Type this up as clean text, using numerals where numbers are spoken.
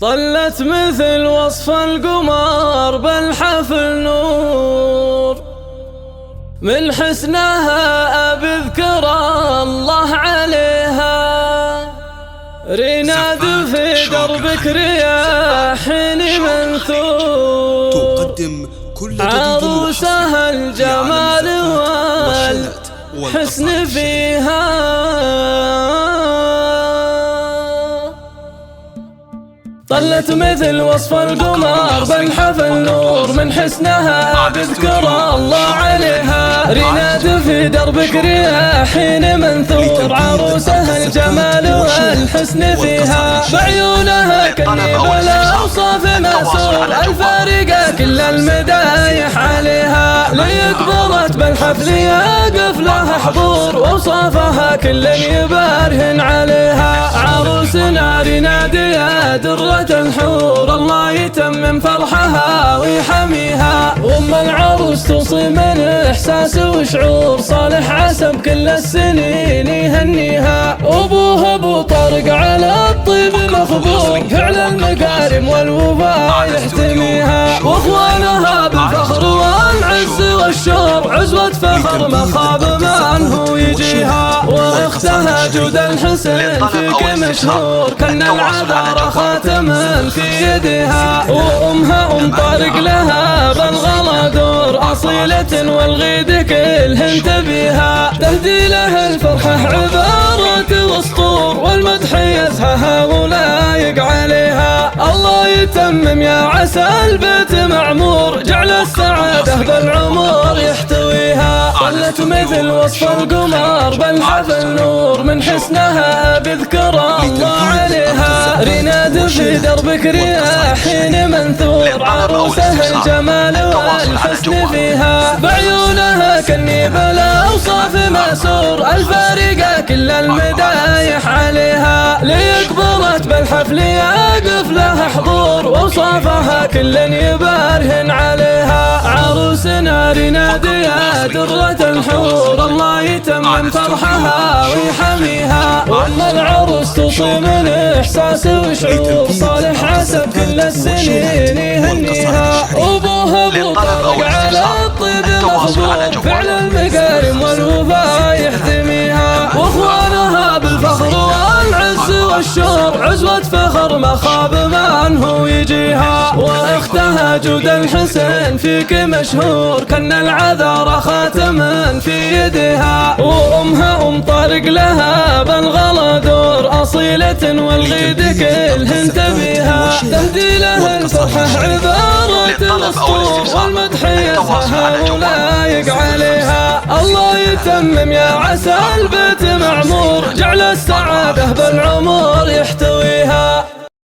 طلت مثل وصف القمر بالحفل نور، من حسنها أبذكر الله عليها. ريناد في دربك رياحين منثور، تقدم كل جديد عروسها الجمال والحسن فيها. طلت مثل وصف القمر بالحفل نور، من حسنها بذكر الله عليها. ريناد في دربك رياحين منثور، عروسها الجمال والحسن فيها. بعيونها كالنيب الأوصاف مسور، الفارقة كل المدايح عليها. ليقبلت بالحفل يقف لها حضور، وأوصافها كل يبارهن عليها. عروسنا ريناد يا درة الحور، الله يتمم فرحها ويحميها. وام العروس توصي من احساس وشعور، صالح عسى بكل السنين يهنيها. ابوها ابو طارق على الطيب مخبور، فعل المكارم والوفاء يحتميها. واخوانها بالفخر والعز والشور، عزوة فخر ما خاب من هو يجيها. واختها جود الحسن فيك مشهور، كان العذارى خاتم في يدها. وامها طارق لها بالغلا دور، اصيلة والغيد كلهن تبيها. تهدي لها الفرحة عبارة واسطور، والمدح يزهها ولايق عليها. الله يتمم يا عسى البيت معمور، جعل السعادة بالعمر يحتويها. طلت مثل وصف القمر بالحفل نور، من حسنها بذكر الله عليها. ريناد في دربك رياحين منثور، عروسها الجمال والحسن فيها. بعيونها كالنيب الأوصاف مسور، الفارقة كل المدايح عليها. ليقبلت بالحفل يقف لها حضور، وأوصافها كل يبارهن عليها. عروسنا ريناد يا درة الحور، الله يتمم فرحها ويحميها. وام العروس توصي من احساس وشعور، صالح عسى بكل السنين يهنيها. ابوها ابو طارق على الطيب مخبور، فعل المكارم والوفاء يحتميها. واخوانها بالفخر والعز والشور، عزوة فخر ما خاب من هو يجيها. واختها جود الحسن فيك مشهور، كان العذارى خاتم في يدها. وامها طارق لها بالغلا دور، اصيلة والغيد كلهن تبيها. تهدي لها الفرحة عبارة الاسطور، والمدح يزهها ولايق عليها. الله يتمم يا عسى البيت معمور، جعل السعادة بالعمر يحتويها.